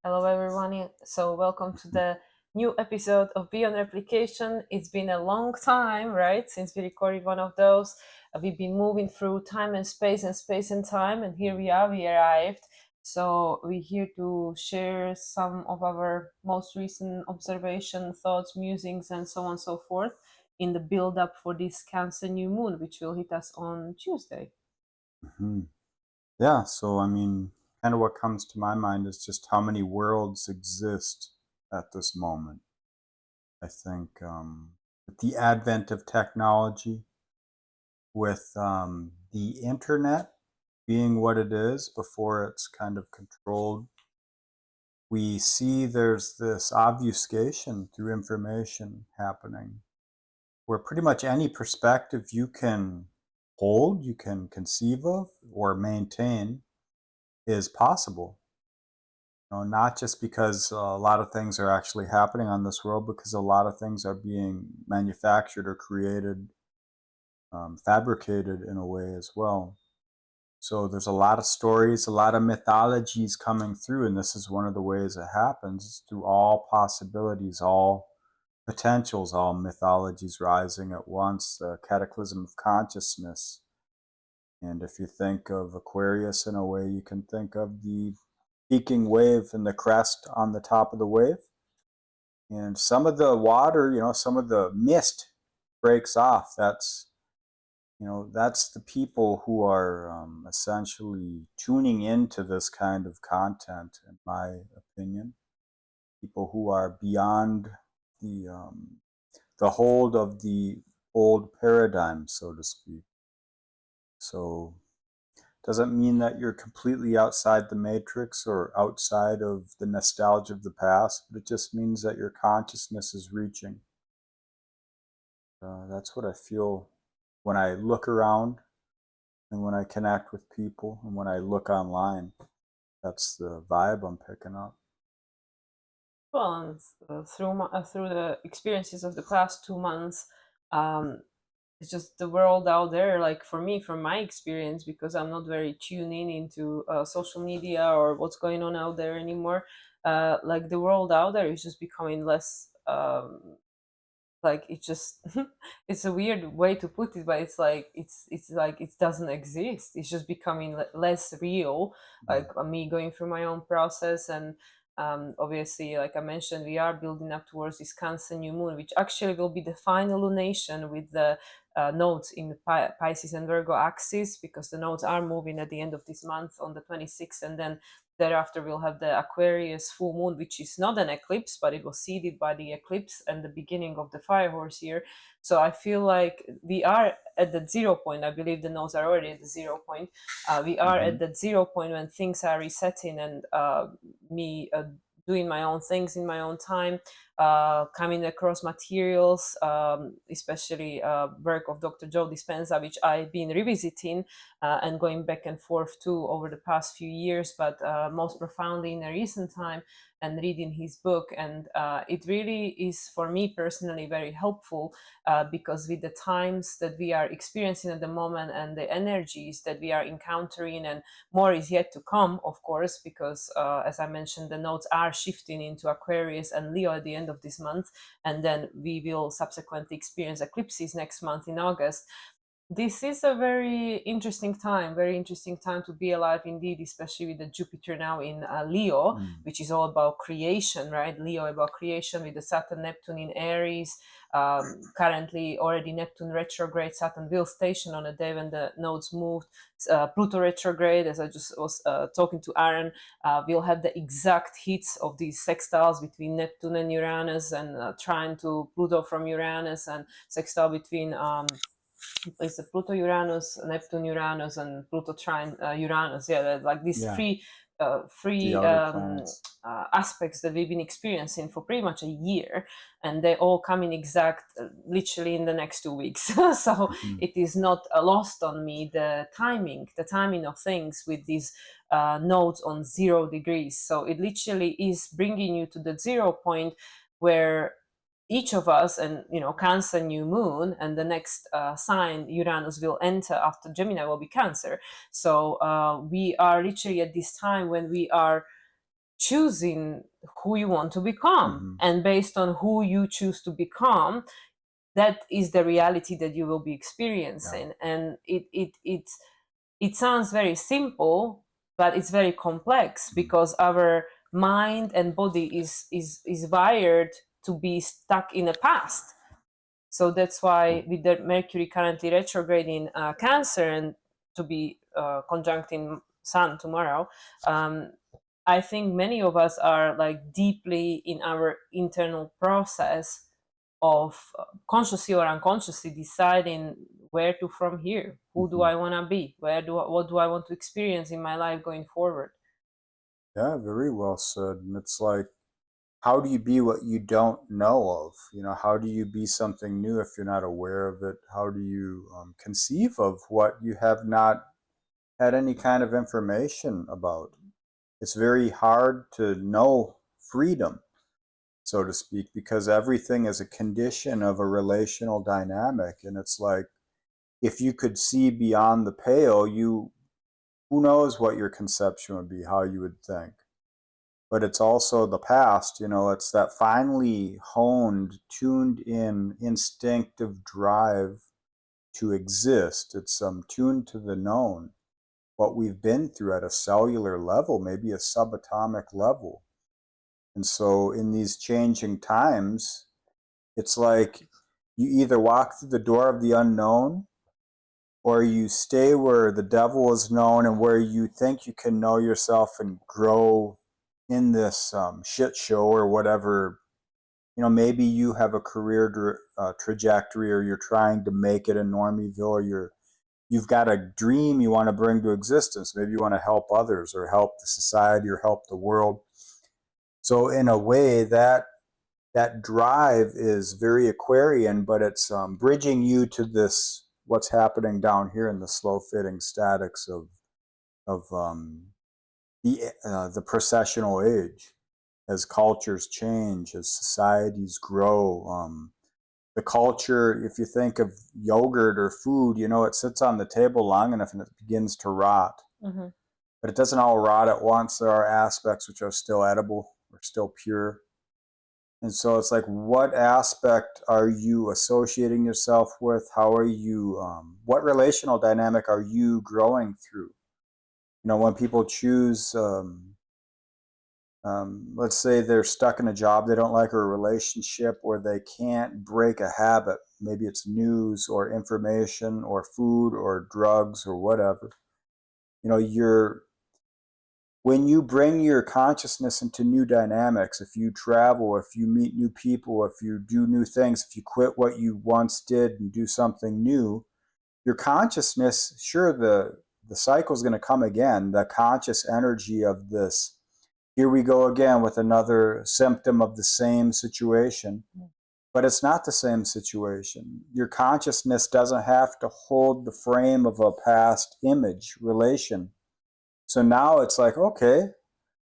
Hello, everyone. So, welcome to the new episode of Beyond Replication. It's been a long time, right, since we recorded one of those. We've been moving through time and space and time, and here we are, we arrived. So, we're here to share some of our most recent observation, thoughts, musings, and so on and so forth in the build up for this Cancer new moon, which will hit us on Tuesday. Yeah, so I mean, kind of what comes to my mind is just how many worlds exist at this moment. I think with the advent of technology, with the internet being what it is before it's kind of controlled, we see there's this obfuscation through information happening where pretty much any perspective you can hold, you can conceive of, or maintain is possible. Not just because a lot of things are actually happening on this world, because a lot of things are being manufactured or created, fabricated in a way as well. So there's a lot of stories, a lot of mythologies coming through, and this is one of the ways it happens through all possibilities, all potentials, all mythologies rising at once, the cataclysm of consciousness. And if you think of Aquarius in a way, you can think of the peaking wave and the crest on the top of the wave. And some of the water, some of the mist breaks off. That's the people who are essentially tuning into this kind of content, in my opinion. People who are beyond the hold of the old paradigm, so to speak. So doesn't mean that you're completely outside the matrix or outside of the nostalgia of the past, but it just means that your consciousness is reaching. That's what I feel when I look around and when I connect with people and when I look online. That's the vibe I'm picking up. Well, through the experiences of the past 2 months, um, it's just the world out there. Like for me, from my experience, because I'm not very tuned in into social media or what's going on out there anymore. Like the world out there is just becoming less. Like it just it's a weird way to put it, but it's like it doesn't exist. It's just becoming less real. Like me going through my own process, and obviously, like I mentioned, we are building up towards this Cancer new moon, which actually will be the final lunation with the nodes in the Pisces and Virgo axis, because the nodes are moving at the end of this month on the 26th, and then thereafter, we'll have the Aquarius full moon, which is not an eclipse, but it was seeded by the eclipse and the beginning of the fire horse year. So I feel like we are at the 0 point. I believe the nodes are already at the 0 point. We are at that 0 point when things are resetting, and me doing my own things in my own time, coming across materials, especially work of Dr. Joe Dispenza, which I've been revisiting and going back and forth to over the past few years, but most profoundly in a recent time, and reading his book. And it really is, for me personally, very helpful because with the times that we are experiencing at the moment and the energies that we are encountering, and more is yet to come, of course, because as I mentioned, the nodes are shifting into Aquarius and Leo at the end of this month, and then we will subsequently experience eclipses next month in August. This is a very interesting time to be alive indeed, especially with the Jupiter now in Leo, which is all about creation, right? Leo about creation with the Saturn, Neptune in Aries. Currently, already Neptune retrograde, Saturn will station on a day when the nodes moved. Pluto retrograde, as I just was talking to Aaron, we'll have the exact hits of these sextiles between Neptune and Uranus, and trine to Pluto from Uranus, and sextile between it's the Pluto Uranus, Neptune Uranus, and Pluto trine Uranus. Yeah, like these Yeah, three the outer planets. aspects that we've been experiencing for pretty much a year, and they all come in exact, literally in the next 2 weeks. So it is not lost on me the timing of things with these nodes on 0 degrees. So it literally is bringing you to the 0 point where each of us, and Cancer new moon, and the next sign Uranus will enter after Gemini will be Cancer. So we are literally at this time when we are choosing who you want to become. And based on who you choose to become, that is the reality that you will be experiencing. And it sounds very simple, but it's very complex, because our mind and body is wired to be stuck in the past. So that's why, with the Mercury currently retrograde in Cancer, and to be conjuncting Sun tomorrow, I think many of us are like deeply in our internal process of consciously or unconsciously deciding where to from here. Who do I want to be? What do I want to experience in my life going forward? Yeah, very well said. And it's like, how do you be what you don't know of? You know, how do you be something new if you're not aware of it? How do you conceive of what you have not had any kind of information about? It's very hard to know freedom, so to speak, because everything is a condition of a relational dynamic. And it's like, if you could see beyond the pale, who knows what your conception would be, how you would think. But it's also the past, you know, it's that finely honed, tuned in, instinctive drive to exist. It's tuned to the known, what we've been through at a cellular level, maybe a subatomic level. And so in these changing times, it's like you either walk through the door of the unknown, or you stay where the devil is known and where you think you can know yourself and grow in this shit show or whatever. You know, maybe you have a career trajectory, or you're trying to make it in Normieville, or you've got a dream you want to bring to existence. Maybe you want to help others or help the society or help the world. So in a way, that drive is very Aquarian, but it's bridging you to this, what's happening down here in the slow fitting statics of the processional age, as cultures change, as societies grow. The culture, if you think of yogurt or food, you know, it sits on the table long enough and it begins to rot. But it doesn't all rot at once. There are aspects which are still edible or still pure. And so it's like, what aspect are you associating yourself with? How are you, what relational dynamic are you growing through? You know, when people choose, let's say they're stuck in a job they don't like, or a relationship, or they can't break a habit. Maybe it's news or information or food or drugs or whatever. You know, when you bring your consciousness into new dynamics, if you travel, if you meet new people, if you do new things, if you quit what you once did and do something new, your consciousness, sure, the cycle is going to come again. The conscious energy of this, here we go again with another symptom of the same situation. But it's not the same situation. Your consciousness doesn't have to hold the frame of a past image relation. So now it's like, okay,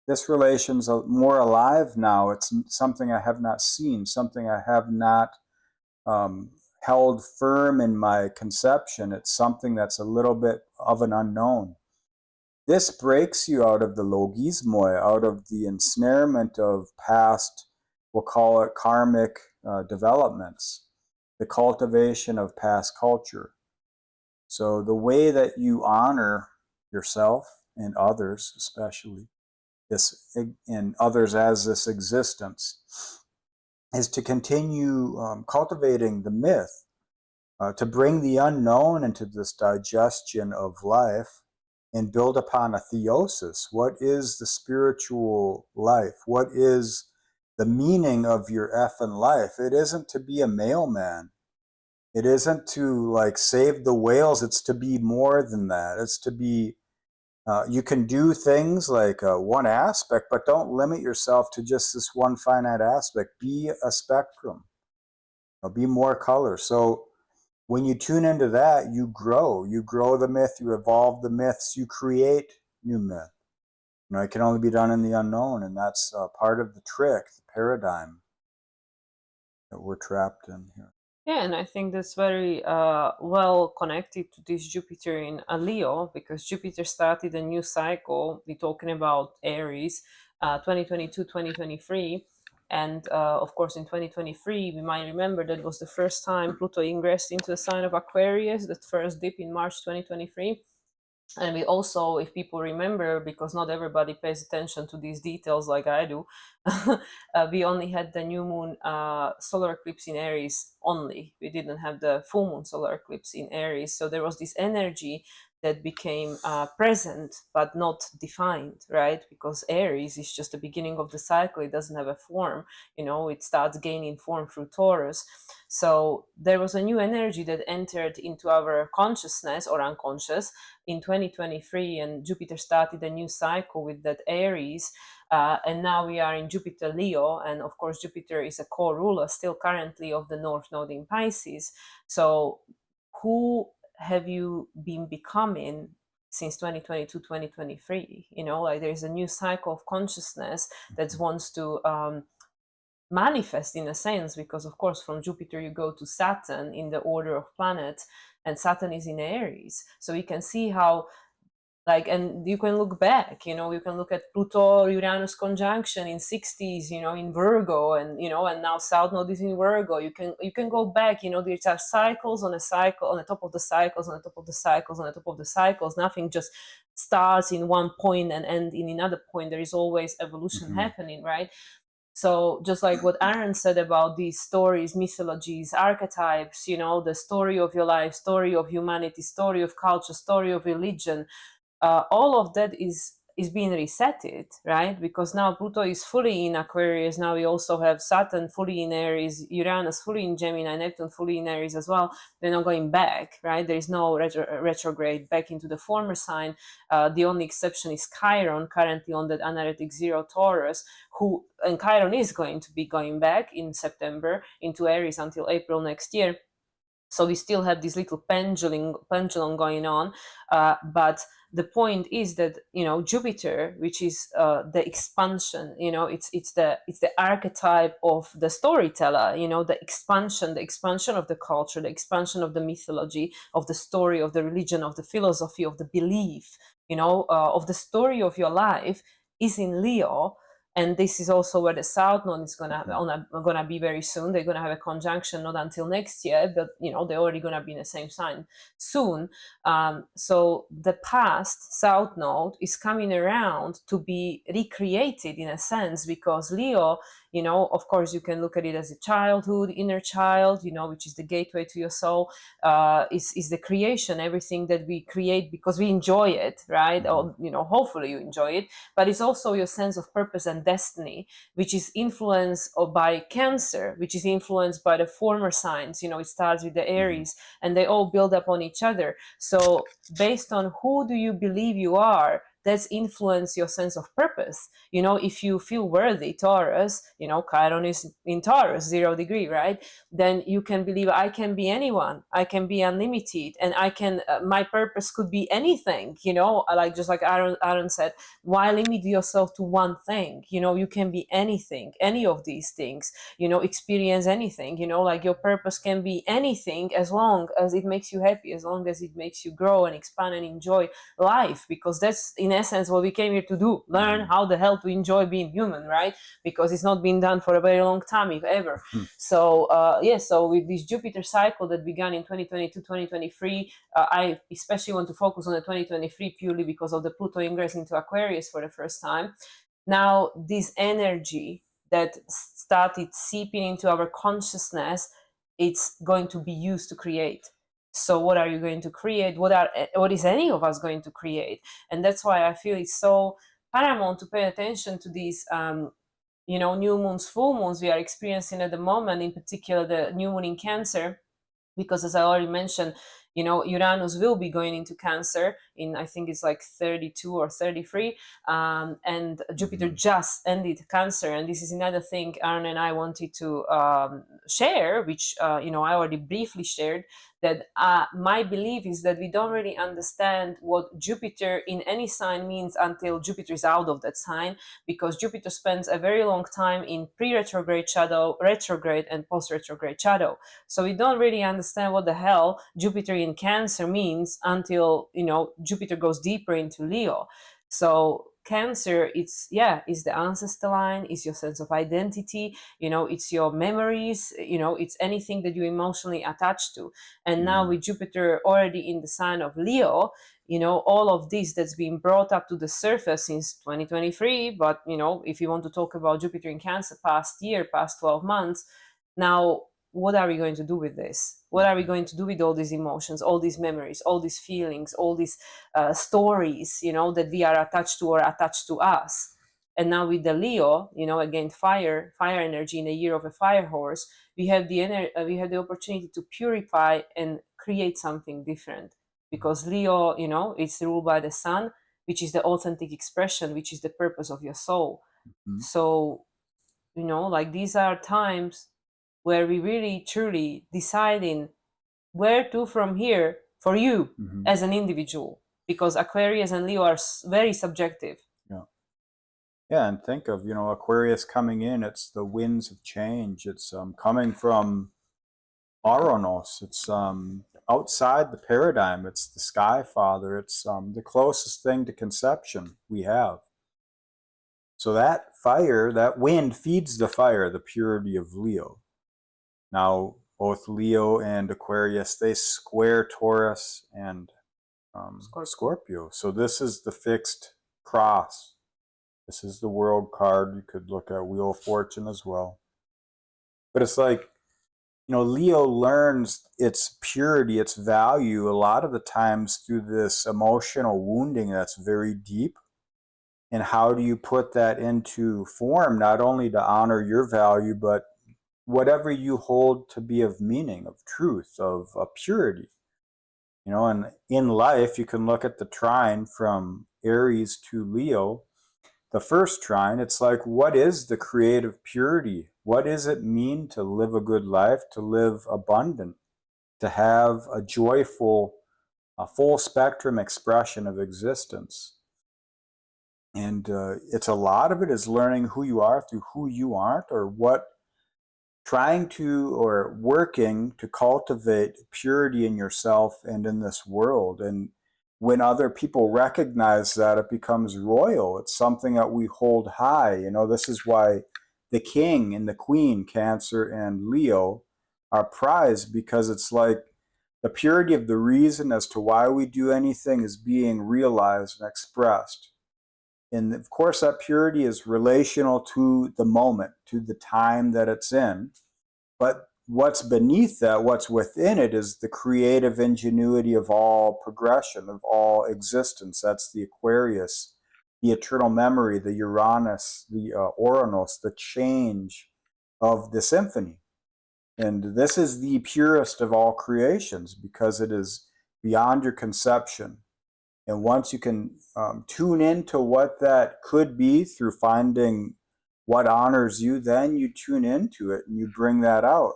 this relation's more alive now. It's something I have not seen, something I have not held firm in my conception. It's something that's a little bit of an unknown. This breaks you out of the logismoi, out of the ensnarement of past, we'll call it karmic developments, the cultivation of past culture. So the way that you honor yourself and others, especially this, and others as this existence, is to continue cultivating the myth, to bring the unknown into this digestion of life and build upon a theosis. What is the spiritual life? What is the meaning of your effing life? It isn't to be a mailman. It isn't to like save the whales. It's to be more than that. It's to be, you can do things like one aspect, but don't limit yourself to just this one finite aspect. Be a spectrum, be more color. So when you tune into that, you grow. You grow the myth, you evolve the myths, you create new myth. You know, it can only be done in the unknown, and that's part of the trick, the paradigm that we're trapped in here. Yeah, and I think that's very well connected to this Jupiter in Leo, because Jupiter started a new cycle. We're talking about Aries, 2022, 2023. And of course, in 2023, we might remember that was the first time Pluto ingressed into the sign of Aquarius, that first dip in March 2023. And we also, if people remember, because not everybody pays attention to these details like I do, we only had the new moon solar eclipse in Aries only. We didn't have the full moon solar eclipse in Aries. So there was this energy that became present but not defined, right? Because Aries is just the beginning of the cycle. It doesn't have a form, it starts gaining form through Taurus. So there was a new energy that entered into our consciousness or unconscious in 2023, and Jupiter started a new cycle with that Aries. And now we are in Jupiter Leo, and of course Jupiter is a co-ruler still currently of the North Node in Pisces. So who have you been becoming since 2022, 2023? Like there's a new cycle of consciousness that wants to manifest in a sense, because of course from Jupiter you go to Saturn in the order of planets, and Saturn is in Aries. So you can see how, and you can look back, you can look at Pluto Uranus conjunction in 60s, in Virgo, and now South Node is in Virgo. You can go back, there are cycles on a cycle, on the top of the cycles, on the top of the cycles, on the top of the cycles. Nothing just starts in one point and end in another point. There is always evolution happening, right? So just like what Aaron said about these stories, mythologies, archetypes, the story of your life, story of humanity, story of culture, story of religion, all of that is being resetted, right? Because now Pluto is fully in Aquarius. Now we also have Saturn fully in Aries, Uranus fully in Gemini, Neptune fully in Aries as well. They're not going back, right? There is no retrograde back into the former sign. The only exception is Chiron, currently on that anaretic zero Taurus, and Chiron is going to be going back in September into Aries until April next year. So we still have this little pendulum going on, but the point is that Jupiter, which is the expansion, it's the archetype of the storyteller, the expansion of the culture, the expansion of the mythology, of the story, of the religion, of the philosophy, of the belief, of the story of your life, is in Leo. And this is also where the South Node is gonna be very soon. They're gonna have a conjunction, not until next year, but they're already gonna be in the same sign soon. So the past South Node is coming around to be recreated in a sense, because Leo, of course, you can look at it as a childhood, inner child, which is the gateway to your soul. Is the creation, everything that we create because we enjoy it, right? Or hopefully you enjoy it. But it's also your sense of purpose and destiny, which is influenced by Cancer, which is influenced by the former signs. It starts with the Aries, and they all build up on each other. So based on who do you believe you are, that's influence your sense of purpose. If you feel worthy, Taurus, Chiron is in Taurus, 0 degree, right? Then you can believe I can be anyone, I can be unlimited, and I can, my purpose could be anything, just like Aaron said, why limit yourself to one thing? You can be anything, any of these things, experience anything, like your purpose can be anything as long as it makes you happy, as long as it makes you grow and expand and enjoy life, because that's in essence what we came here to do, learn how the hell to enjoy being human, right? Because it's not been done for a very long time, if ever. So so with this Jupiter cycle that began in 2022, 2023, I especially want to focus on the 2023 purely because of the Pluto ingress into Aquarius for the first time. Now this energy that started seeping into our consciousness, it's going to be used to create. So what are you going to create? What is any of us going to create? And that's why I feel it's so paramount to pay attention to these new moons, full moons we are experiencing at the moment, in particular the new moon in Cancer, because as I already mentioned, Uranus will be going into Cancer in, I think it's like 32 or 33, and Jupiter just ended Cancer. And this is another thing Aaron and I wanted to share, which I already briefly shared, that my belief is that we don't really understand what Jupiter in any sign means until Jupiter is out of that sign, because Jupiter spends a very long time in pre-retrograde shadow, retrograde, and post-retrograde shadow. So we don't really understand what the hell Jupiter in Cancer means until Jupiter goes deeper into Leo. So Cancer, it's, yeah, it's the ancestor line, it's your sense of identity, it's your memories, it's anything that you emotionally attach to. And now with Jupiter already in the sign of Leo, all of this that's been brought up to the surface since 2023. But if you want to talk about Jupiter in Cancer past year, past 12 months, now what are we going to do with this? What are we going to do with all these emotions, all these memories, all these feelings, all these stories, that we are attached to or attached to us? And now with the Leo, again, fire energy in the year of a fire horse, we have we have the opportunity to purify and create something different. Because Leo, it's ruled by the sun, which is the authentic expression, which is the purpose of your soul. So, like, these are times where we really truly deciding where to from here for you as an individual, because Aquarius and Leo are very subjective. Yeah. Yeah, and think of, Aquarius coming in, it's the winds of change. It's coming from Oranos. It's outside the paradigm. It's the sky father. It's the closest thing to conception we have. So that fire, that wind feeds the fire, the purity of Leo. Now, both Leo and Aquarius, they square Taurus and Scorpio. So this is the fixed cross. This is the world card. You could look at Wheel of Fortune as well. But it's like, Leo learns its purity, its value, a lot of the times through this emotional wounding that's very deep. And how do you put that into form, not only to honor your value, but whatever you hold to be of meaning, of truth, of purity? And in life, you can look at the trine from Aries to Leo. The first trine, it's like, what is the creative purity? What does it mean to live a good life, to live abundant, to have a joyful, a full spectrum expression of existence? And it's a lot of it is learning who you are through who you aren't, or what, trying to, or working to cultivate purity in yourself and in this world. And when other people recognize that, it becomes royal. It's something that we hold high. This is why the king and the queen, Cancer and Leo, are prized, because it's like the purity of the reason as to why we do anything is being realized and expressed. And of course, that purity is relational to the moment, to the time that it's in. But what's beneath that, what's within it, is the creative ingenuity of all progression, of all existence. That's the Aquarius, the eternal memory, the Uranus, the Oranos, the change of the symphony. And this is the purest of all creations, because it is beyond your conception. And once you can tune into what that could be through finding what honors you, then you tune into it and you bring that out.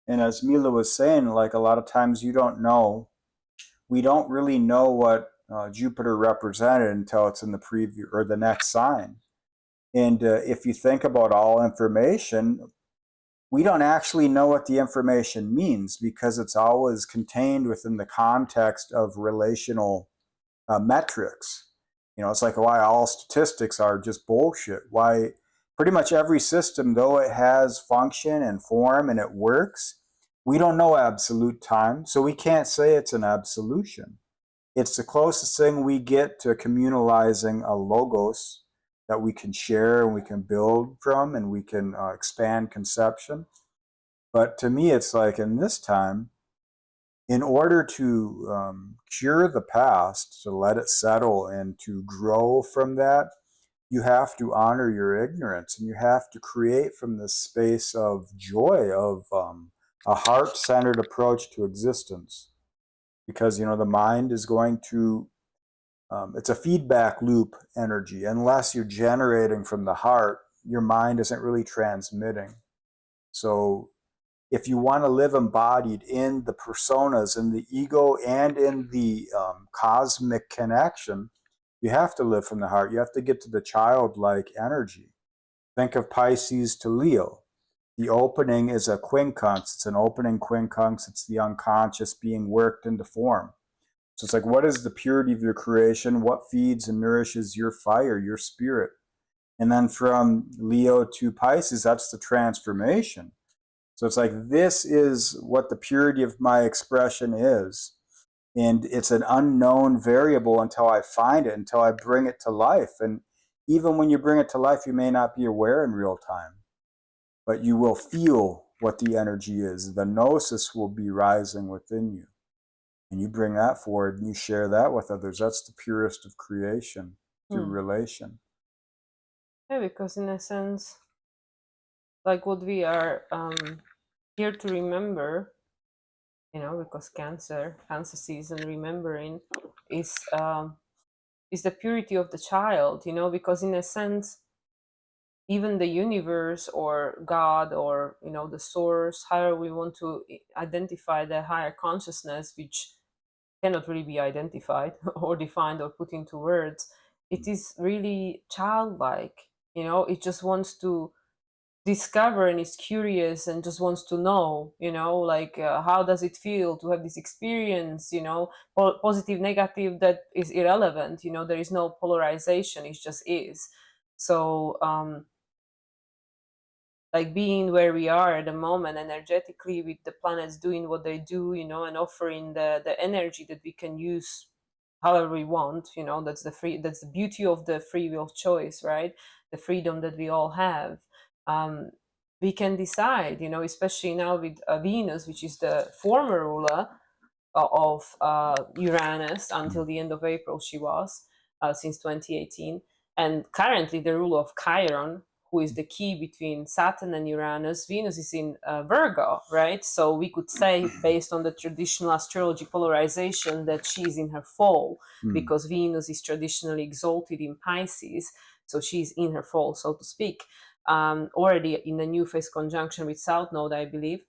And as Mila was saying, like, a lot of times we don't really know what Jupiter represented until it's in the preview or the next sign. And if you think about all information, we don't actually know what the information means, because it's always contained within the context of relational metrics. It's like why all statistics are just bullshit. Why pretty much every system, though it has function and form and it works, we don't know absolute time, so we can't say it's an absolution. It's the closest thing we get to communalizing a logos that we can share and we can build from, and we can expand conception. But to me, it's like, in this time, in order to cure the past, to let it settle and to grow from that, you have to honor your ignorance, and you have to create from this space of joy, of a heart-centered approach to existence. Because, the mind is going to, it's a feedback loop energy. Unless you're generating from the heart, your mind isn't really transmitting. So if you want to live embodied in the personas, in the ego, and in the cosmic connection, you have to live from the heart. You have to get to the childlike energy. Think of Pisces to Leo. The opening is a quincunx. It's an opening quincunx. It's the unconscious being worked into form. So it's like, what is the purity of your creation? What feeds and nourishes your fire, your spirit? And then from Leo to Pisces, that's the transformation. So it's like, this is what the purity of my expression is. And it's an unknown variable until I find it, until I bring it to life. And even when you bring it to life, you may not be aware in real time, but you will feel what the energy is. The gnosis will be rising within you. And you bring that forward and you share that with others. That's the purest of creation through Hmm. relation. Yeah, because in a sense, like what we are here to remember, because cancer season, remembering is the purity of the child, because in a sense, even the universe or God or the source, however we want to identify the higher consciousness, which cannot really be identified or defined or put into words, it is really childlike. It just wants to discover and is curious and just wants to know, like how does it feel to have this experience, positive, negative, that is irrelevant. There is no polarization, it just is. So like being where we are at the moment energetically, with the planets doing what they do, and offering the energy that we can use however we want. That's the beauty of the free will choice, right? The freedom that we all have. um, we can decide, especially now with Venus, which is the former ruler of Uranus. Until the end of April she was, since 2018. And currently the ruler of Chiron, who is the key between Saturn and Uranus. Venus is in Virgo, right? So we could say, based on the traditional astrology polarization, that she's in her fall, because Venus is traditionally exalted in Pisces. So she's in her fall, so to speak, already in the new phase conjunction with South Node, I believe.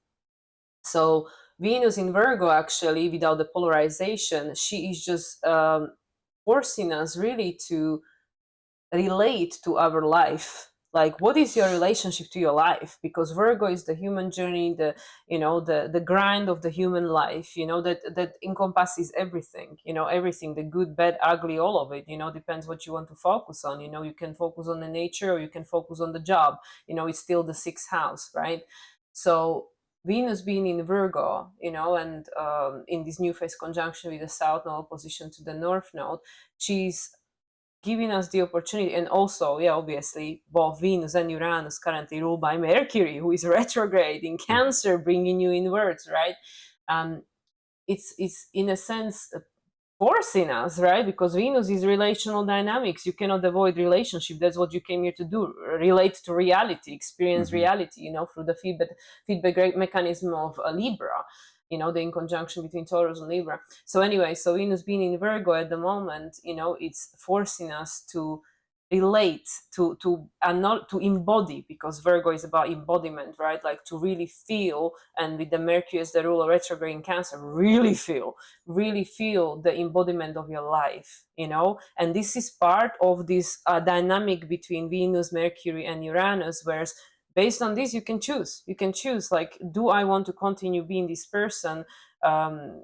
So Venus in Virgo, actually, without the polarization, she is just forcing us really to relate to our life. Like, what is your relationship to your life? Because Virgo is the human journey, the grind of the human life, that encompasses everything, everything, the good, bad, ugly, all of it. Depends what you want to focus on. You can focus on the nature, or you can focus on the job. It's still the sixth house, right? So Venus being in Virgo, and in this new phase conjunction with the South Node opposition to the North Node, she's giving us the opportunity. And also, yeah, obviously, both Venus and Uranus currently ruled by Mercury, who is retrograde in Cancer, bringing you inwards, right? It's in a sense forcing us, right? Because Venus is relational dynamics. You cannot avoid relationship. That's what you came here to do: relate to reality, experience reality, through the feedback mechanism of Libra, the in conjunction between Taurus and Libra. So anyway, so Venus being in Virgo at the moment, it's forcing us to relate, and not to embody, because Virgo is about embodiment, right? Like to really feel, and with the Mercury as the ruler retrograde in Cancer, really feel the embodiment of your life, and this is part of this dynamic between Venus, Mercury, and Uranus, whereas based on this, you can choose, like, do I want to continue being this person, um,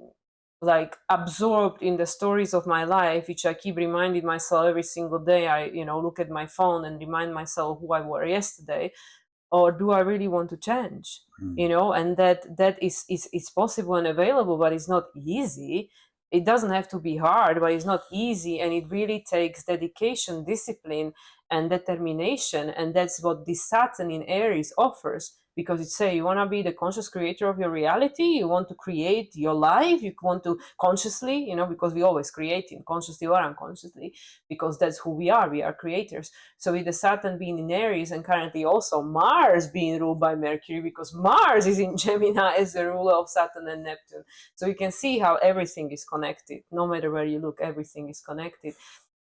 like absorbed in the stories of my life, which I keep reminding myself every single day. I look at my phone and remind myself who I were yesterday. Or do I really want to change? And that is possible and available, but it's not easy. It doesn't have to be hard, but it's not easy, and it really takes dedication, discipline, and determination. And that's what this Saturn in Aries offers, because it say you want to be the conscious creator of your reality. You want to create your life. You want to consciously, because we always creating, consciously or unconsciously, because that's who we are. We are creators. So with the Saturn being in Aries, and currently also Mars being ruled by Mercury, because Mars is in Gemini as the ruler of Saturn and Neptune. So you can see how everything is connected. No matter where you look, everything is connected.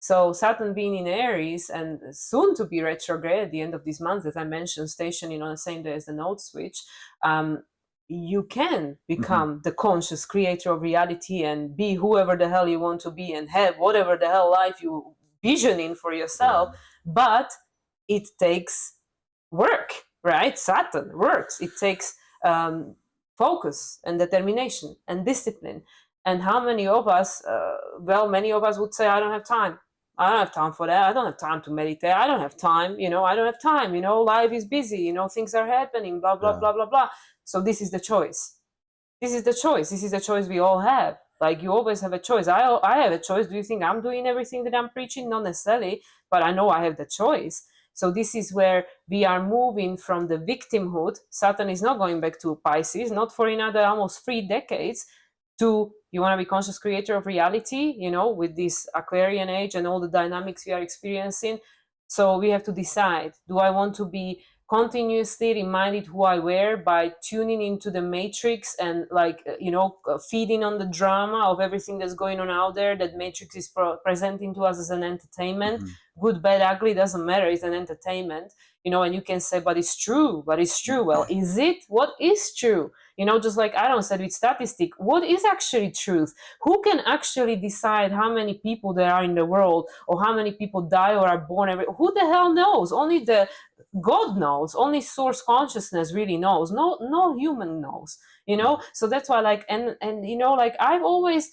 So Saturn being in Aries and soon to be retrograde at the end of this month, as I mentioned, stationing on the same day as the node switch, you can become the conscious creator of reality and be whoever the hell you want to be and have whatever the hell life you visioning for yourself. But it takes work, right? Saturn works. It takes focus and determination and discipline. And how many of us, many of us would say, I don't have time. I don't have time for that. I don't have time to meditate. I don't have time. I don't have time. Life is busy. Things are happening, blah, blah, Yeah. blah, blah, blah. So this is the choice. This is the choice. This is the choice we all have. Like, you always have a choice. I have a choice. Do you think I'm doing everything that I'm preaching? Not necessarily, but I know I have the choice. So this is where we are moving from the victimhood. Saturn is not going back to Pisces, not for another almost 3 decades, to you want to be conscious creator of reality, with this Aquarian age and all the dynamics we are experiencing. So we have to decide, do I want to be continuously reminded who I were by tuning into the matrix and feeding on the drama of everything that's going on out there that matrix is presenting to us as an entertainment? Good, bad, ugly, doesn't matter, it's an entertainment. And you can say, but it's true. Well, is it? What is true? Just like Aaron said with statistic, what is actually truth? Who can actually decide how many people there are in the world, or how many people die or are born who the hell knows? Only the God knows. Only source consciousness really knows. No human knows. So that's why, I've always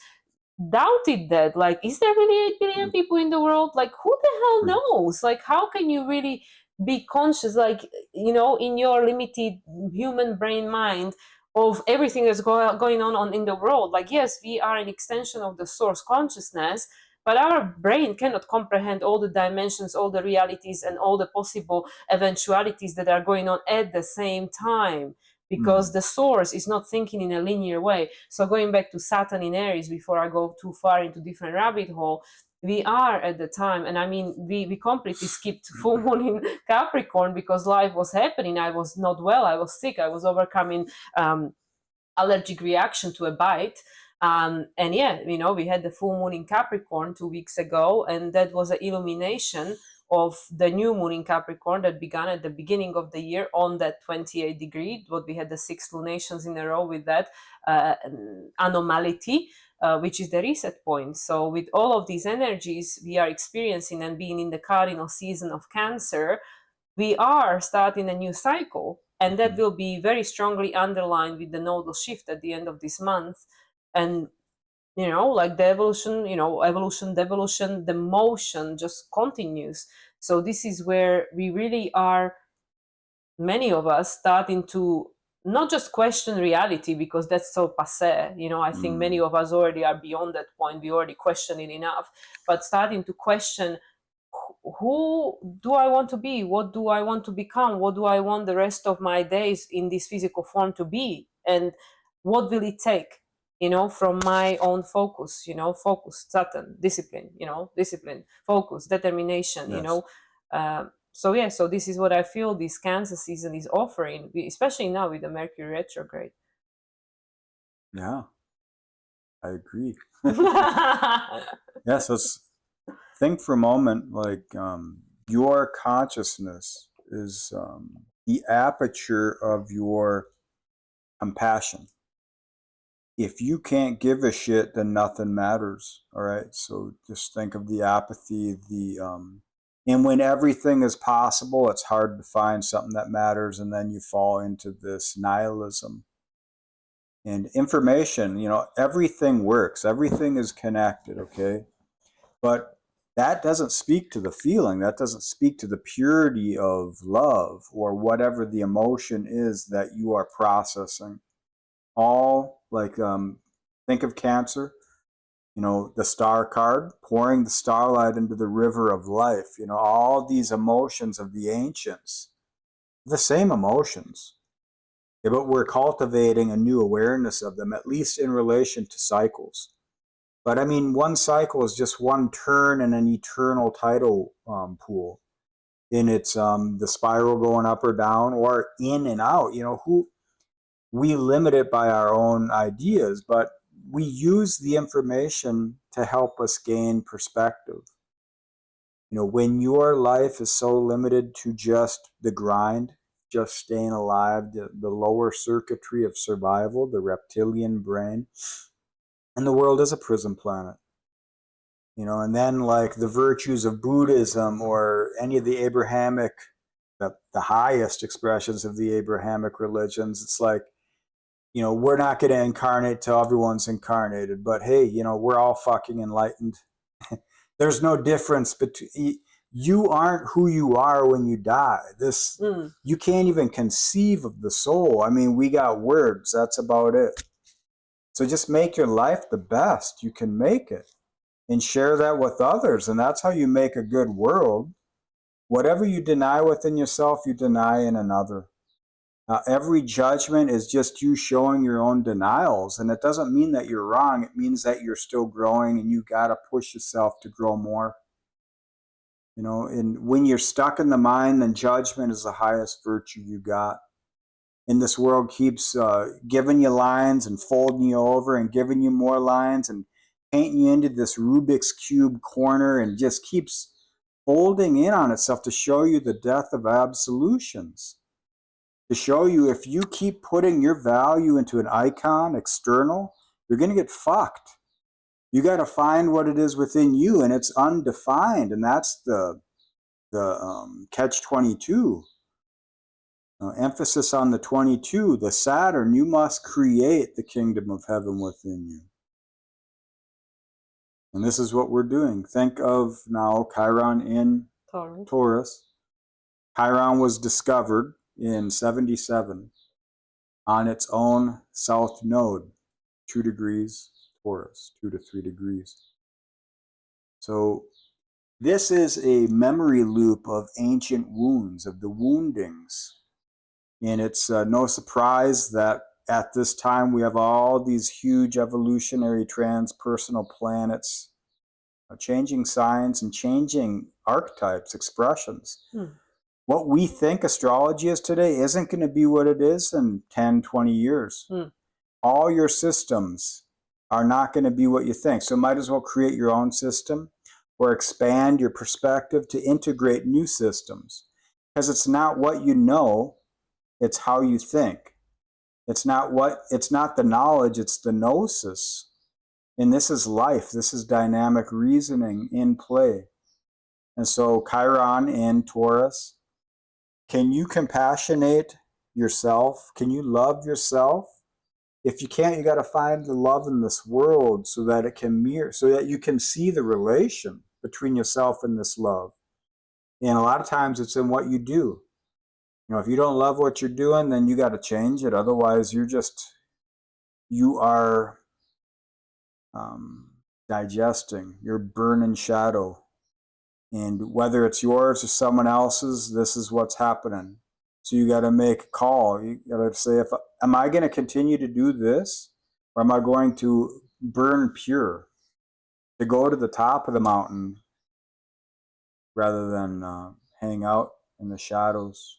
doubted that. Like, is there really 8 billion people in the world? Like, who the hell knows? Like, how can you really be conscious, like, in your limited human brain mind, of everything that's going on in the world? Like, yes, we are an extension of the source consciousness, but our brain cannot comprehend all the dimensions, all the realities, and all the possible eventualities that are going on at the same time, because the source is not thinking in a linear way. So going back to Saturn in Aries, before I go too far into different rabbit hole, we are at the time, and I mean, we completely skipped full moon in Capricorn because life was happening. I was not well, I was sick, I was overcoming allergic reaction to a bite. And yeah, we had the full moon in Capricorn 2 weeks ago, and that was an illumination of the new moon in Capricorn that began at the beginning of the year on that 28 degree. What we had the 6 lunations in a row with that anomaly, which is the reset point. So with all of these energies we are experiencing and being in the cardinal season of Cancer, we are starting a new cycle, and that will be very strongly underlined with the nodal shift at the end of this month. And like the evolution, devolution, the motion just continues. So this is where we really are, many of us, starting to not just question reality, because that's so passe. I think many of us already are beyond that point. We already question it enough, but starting to question, who do I want to be? What do I want to become? What do I want the rest of my days in this physical form to be? And what will it take, from my own focus, focus, Saturn, discipline, discipline, focus, determination, Yes. So yeah, so this is what I feel this Cancer season is offering, especially now with the Mercury retrograde. Yeah, I agree. Yes, let's think for a moment, like, your consciousness is the aperture of your compassion. If you can't give a shit, then nothing matters. All right. So just think of the apathy, and when everything is possible, it's hard to find something that matters, and then you fall into this nihilism. And information, everything works, everything is connected, okay? But that doesn't speak to the feeling, that doesn't speak to the purity of love or whatever the emotion is that you are processing. All like, think of Cancer, the star card, pouring the starlight into the river of life, all these emotions of the ancients, the same emotions. Yeah, but we're cultivating a new awareness of them, at least in relation to cycles. But I mean, one cycle is just one turn in an eternal tidal pool. In its the spiral going up or down or in and out. Who we limit it by our own ideas, but we use the information to help us gain perspective. When your life is so limited to just the grind, just staying alive, the lower circuitry of survival, the reptilian brain, and the world is a prison planet. And then like the virtues of Buddhism or any of the Abrahamic, the highest expressions of the Abrahamic religions, it's like, we're not going to incarnate till everyone's incarnated, but hey, we're all fucking enlightened. There's no difference between you aren't who you are when you die. You can't even conceive of the soul. I mean, we got words, that's about it. So just make your life the best you can make it and share that with others, and that's how you make a good world. Whatever you deny within yourself, you deny in another. Every judgment is just you showing your own denials, and it doesn't mean that you're wrong. It means that you're still growing, and you got to push yourself to grow more. And when you're stuck in the mind, then judgment is the highest virtue you got. And this world keeps giving you lines and folding you over and giving you more lines and painting you into this Rubik's Cube corner, and just keeps folding in on itself to show you the death of absolutions. To show you if you keep putting your value into an icon, external, you're going to get fucked. You got to find what it is within you, and it's undefined, and that's the catch-22. Emphasis on the 22, the Saturn. You must create the kingdom of heaven within you. And this is what we're doing. Think of now Chiron in Taurus. Chiron was discovered in 77 on its own south node, 2 degrees Taurus, 2 to 3 degrees. So this is a memory loop of ancient wounds, of the woundings. And it's no surprise that at this time we have all these huge evolutionary transpersonal planets changing signs and changing archetypes, expressions. What we think astrology is today isn't going to be what it is in 10, 20 years. All your systems are not going to be what you think. So might as well create your own system or expand your perspective to integrate new systems. Because it's not what you know, it's how you think. It's not the knowledge, it's the gnosis. And this is life. This is dynamic reasoning in play. And so Chiron in Taurus, can you compassionate yourself? Can you love yourself? If you can't, you got to find the love in this world so that it can mirror, so that you can see the relation between yourself and this love. And a lot of times it's in what you do. If you don't love what you're doing, then you got to change it. Otherwise, you are digesting, you're burning shadow. And whether it's yours or someone else's, this is what's happening. So you got to make a call. You got to say, am I going to continue to do this, or am I going to burn pure, to go to the top of the mountain rather than hang out in the shadows?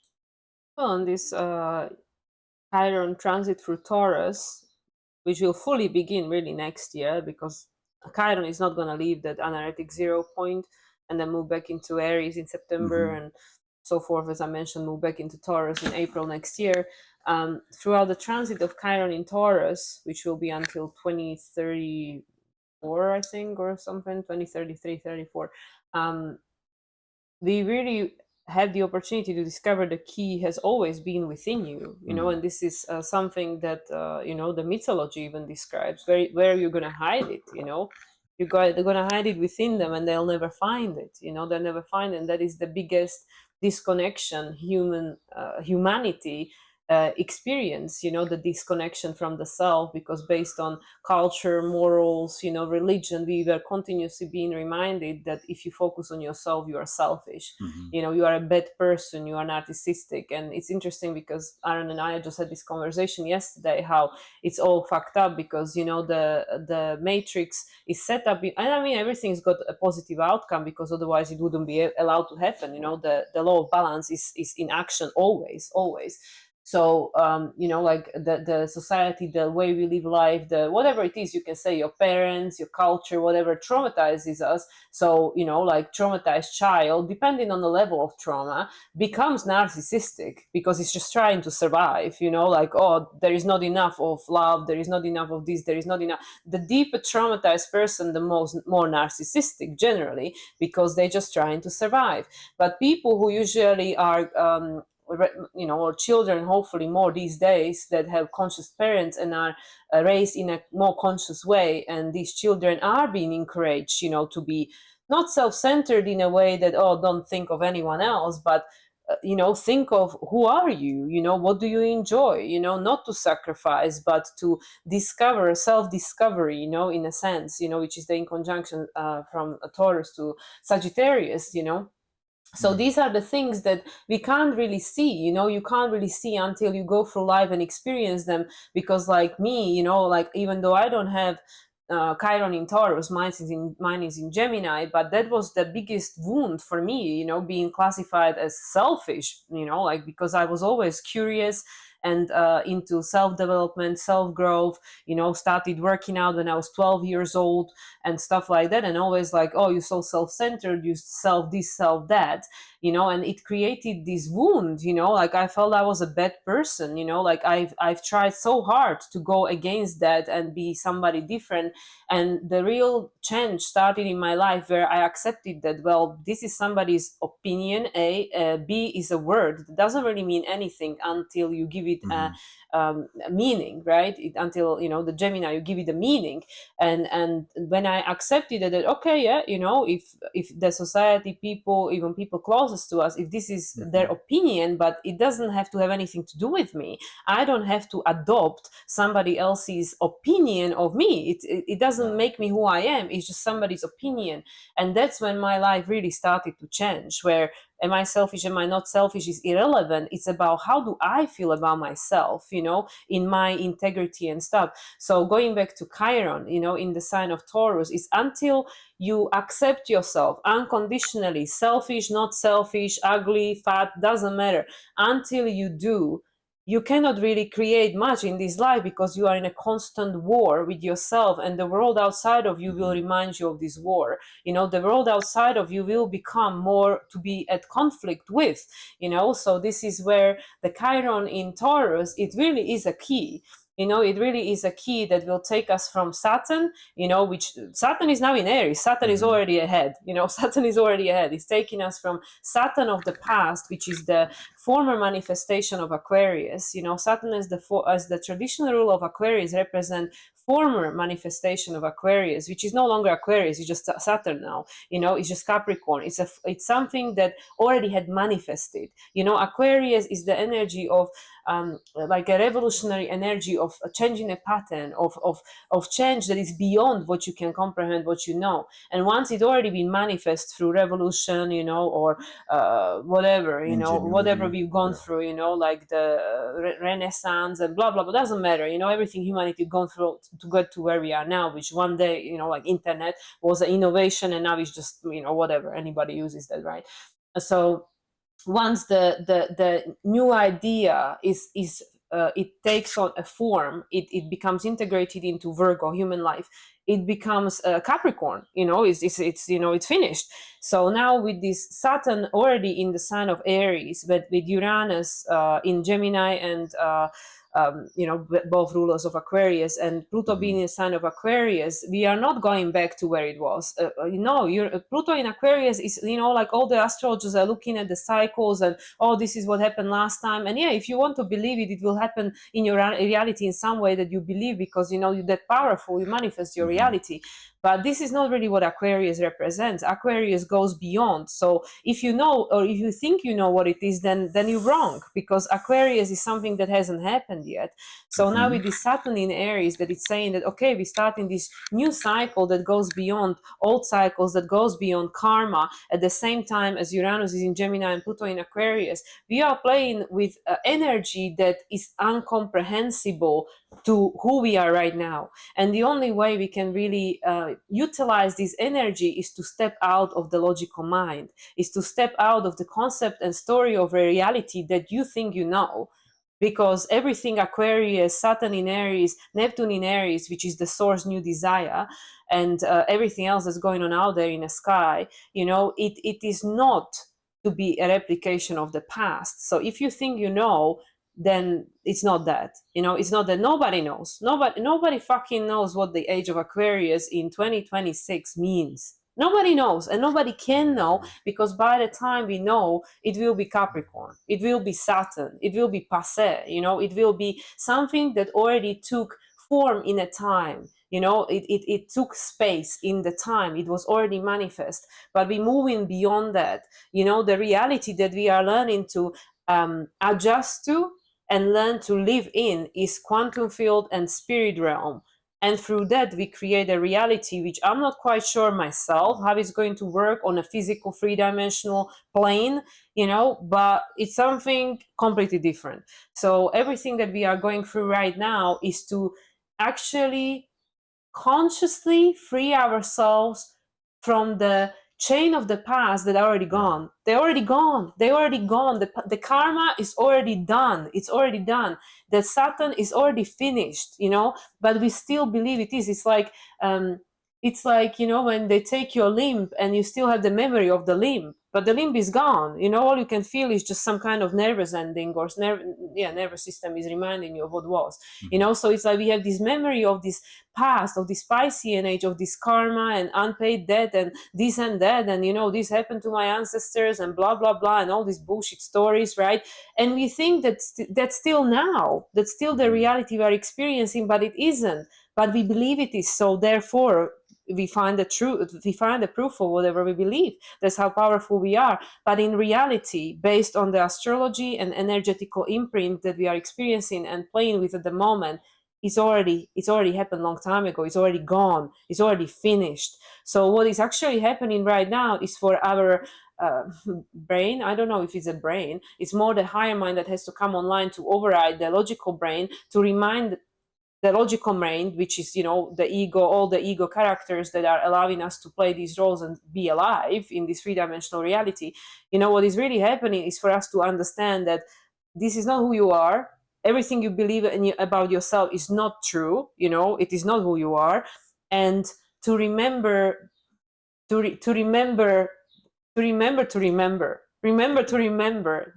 Well, and this Chiron transit through Taurus, which will fully begin really next year, because Chiron is not going to leave that analytic 0 point and then move back into Aries in September and so forth, as I mentioned, move back into Taurus in April next year. Throughout the transit of Chiron in Taurus, which will be until 2034, I think, or something, 2033, 34, we really had the opportunity to discover the key has always been within you, and this is something that, the mythology even describes, where you're going to hide it, they're going to hide it within them, and they'll never find it, they'll never find it. And that is the biggest disconnection humanity experience, the disconnection from the self, because based on culture, morals, religion, we were continuously being reminded that if you focus on yourself, you are selfish. You are a bad person, you are narcissistic. And it's interesting because Aaron and I just had this conversation yesterday, how it's all fucked up, because the matrix is set up and I mean, everything's got a positive outcome, because otherwise it wouldn't be allowed to happen. The law of balance is in action always. So, like the society, the way we live life, the whatever it is, you can say your parents, your culture, whatever traumatizes us. So, like traumatized child, depending on the level of trauma, becomes narcissistic because it's just trying to survive, like, oh, there is not enough of love, there is not enough of this, there is not enough. The deeper traumatized person, the more narcissistic generally, because they're just trying to survive. But people who usually are, or children, hopefully more these days, that have conscious parents and are raised in a more conscious way, and these children are being encouraged, to be not self-centered in a way that, oh, don't think of anyone else, but think of who are you, what do you enjoy, not to sacrifice, but to discover, self-discovery, in a sense, which is the in conjunction from Taurus to Sagittarius. So Mm. these are the things that we can't really see, you can't really see until you go through life and experience them. Because like me, like, even though I don't have Chiron in Taurus, mine is in Gemini, but that was the biggest wound for me, being classified as selfish, like, because I was always curious and into self-development, self-growth, started working out when I was 12 years old and stuff like that, and always like, oh, you're so self-centered, you self this, self that, and it created this wound, like I felt I was a bad person, like I've tried so hard to go against that and be somebody different. And the real change started in my life, where I accepted that, well, this is somebody's opinion, B is a word that doesn't really mean anything until you give it Mm-hmm. a meaning, right? Until, the Gemini, you give it a meaning. And when I accepted that, okay, yeah, if the society, people, even people closest to us, if this is their Mm-hmm. opinion, but it doesn't have to have anything to do with me, I don't have to adopt somebody else's opinion of me. It doesn't Yeah. make me who I am. It's just somebody's opinion. And that's when my life really started to change, where am I selfish, am I not selfish is irrelevant. It's about how do I feel about myself, in my integrity and stuff. So going back to Chiron, in the sign of Taurus, is until you accept yourself unconditionally, selfish, not selfish, ugly, fat, doesn't matter. Until you do, you cannot really create much in this life, because you are in a constant war with yourself, and the world outside of you will Mm-hmm. remind you of this war. The world outside of you will become more to be at conflict with. So this is where the Chiron in Taurus, it really is a key. It really is a key that will take us from Saturn, which Saturn is now in Aries. Saturn is Mm-hmm. already ahead. Saturn is already ahead. It's taking us from Saturn of the past, which is the former manifestation of Aquarius. Saturn as the traditional rule of Aquarius represent former manifestation of Aquarius, which is no longer Aquarius. It's just Saturn now. It's just Capricorn. It's something that already had manifested. Aquarius is the energy of like a revolutionary energy of changing a pattern of change that is beyond what you can comprehend, what you know. And once it already been manifest through revolution, or whatever, whatever Ingenuity. we've gone Yeah. through, like the Renaissance and blah blah blah, doesn't matter. Everything humanity gone through to get to where we are now, which one day, like internet was an innovation, and now it's just, whatever, anybody uses that, right? So once the new idea is it takes on a form, it becomes integrated into Virgo human life, it becomes Capricorn, it's finished. So now with this Saturn already in the sign of Aries, but with Uranus in Gemini, and both rulers of Aquarius, and Pluto Mm-hmm. being a sign of Aquarius, we are not going back to where it was. Pluto in Aquarius is, like all the astrologers are looking at the cycles, and, oh, this is what happened last time. And yeah, if you want to believe it, it will happen in your reality in some way that you believe, because, you're that powerful, you manifest your Mm-hmm. reality. But this is not really what Aquarius represents. Aquarius goes beyond. So if you know, or if you think you know what it is, then you're wrong, because Aquarius is something that hasn't happened yet. So now Mm-hmm. with this Saturn in Aries, that it's saying that, okay, we're starting this new cycle that goes beyond old cycles, that goes beyond karma. At the same time as Uranus is in Gemini and Pluto in Aquarius, we are playing with energy that is incomprehensible to who we are right now. And the only way we can really utilize this energy is to step out of the logical mind, is to step out of the concept and story of a reality that you think you know. Because everything Aquarius, Saturn in Aries, Neptune in Aries, which is the source new desire, and everything else that's going on out there in the sky, it is not to be a replication of the past. So if you think you know, then it's not that. It's not that. Nobody knows. Nobody fucking knows what the age of Aquarius in 2026 means. Nobody knows, and nobody can know, because by the time we know, it will be Capricorn, it will be Saturn, it will be passé, it will be something that already took form in a time. It took space in the time, it was already manifest, but we're moving beyond that. The reality that we are learning to adjust to and learn to live in is quantum field and spirit realm. And through that, we create a reality which I'm not quite sure myself how it's going to work on a physical three-dimensional plane, but it's something completely different. So everything that we are going through right now is to actually consciously free ourselves from the chain of the past that are already gone. They're already gone. They're already gone. The karma is already done. It's already done. The Saturn is already finished, but we still believe it is. It's like, when they take your limb and you still have the memory of the limb, but the limb is gone. All you can feel is just some kind of nervous ending, or nervous system is reminding you of what was. So it's like we have this memory of this past, of this Piscean age, of this karma and unpaid debt and this and that, and this happened to my ancestors and blah blah blah and all these bullshit stories, right? And we think that's still now, that's still the reality we are experiencing, but it isn't. But we believe it is, so therefore we find the truth, we find the proof for whatever we believe. That's how powerful we are. But in reality, based on the astrology and energetical imprint that we are experiencing and playing with at the moment, it's already happened a long time ago. It's already gone. It's already finished. So what is actually happening right now is for our uh, brain. I don't know if it's a brain. It's more the higher mind that has to come online to override the logical brain, to remind the logical mind, which is the ego, all the ego characters that are allowing us to play these roles and be alive in this three-dimensional reality. What is really happening is for us to understand that this is not who you are. Everything you believe about yourself is not true. It is not who you are. And to remember, to remember, remember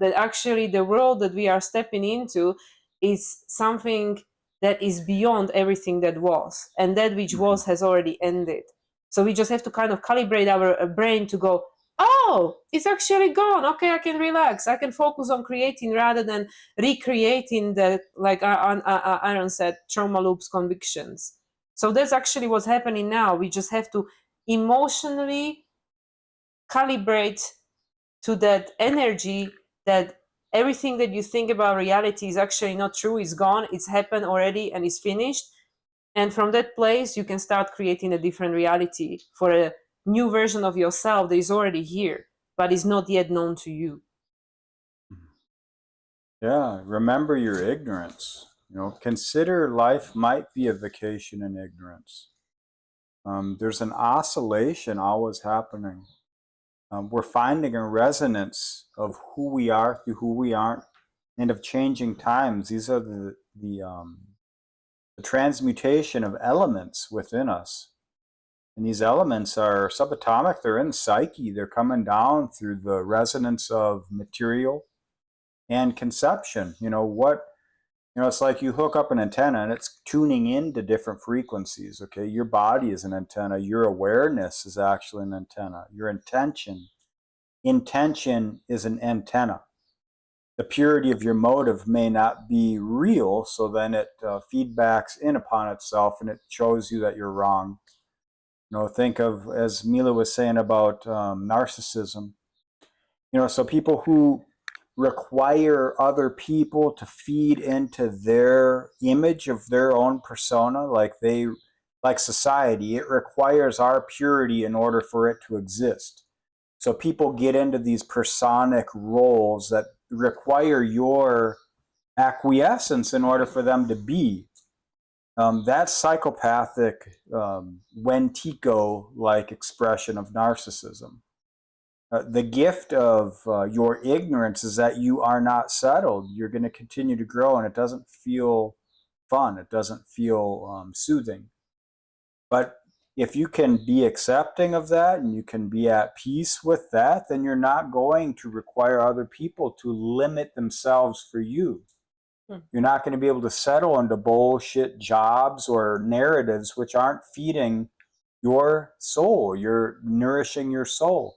that actually the world that we are stepping into is something that is beyond everything that was, and that which was has already ended. So we just have to kind of calibrate our brain to go, oh, it's actually gone. Okay, I can relax. I can focus on creating rather than recreating the, like Aaron said, trauma loops, convictions. So that's actually what's happening now. We just have to emotionally calibrate to that energy that everything that you think about reality is actually not true, is gone, it's happened already, and is finished. And from that place, you can start creating a different reality for a new version of yourself that is already here, but is not yet known to you. Yeah, remember your ignorance. Consider life might be a vacation in ignorance. There's an oscillation always happening. We're finding a resonance of who we are through who we aren't, and of changing times. These are the transmutation of elements within us. And these elements are subatomic, they're in psyche, they're coming down through the resonance of material and conception. It's like you hook up an antenna and it's tuning into different frequencies. Okay, your body is an antenna, your awareness is actually an antenna, your intention is an antenna. The purity of your motive may not be real, so then it feedbacks in upon itself and it shows you that you're wrong. Think of, as Mila was saying about narcissism. So people who require other people to feed into their image of their own persona, like society, it requires our purity in order for it to exist. So people get into these personic roles that require your acquiescence in order for them to be. That's psychopathic, Wentico-like expression of narcissism. The gift of your ignorance is that you are not settled. You're going to continue to grow, and it doesn't feel fun. It doesn't feel soothing. But if you can be accepting of that and you can be at peace with that, then you're not going to require other people to limit themselves for you. You're not going to be able to settle into bullshit jobs or narratives which aren't feeding your soul. You're nourishing your soul.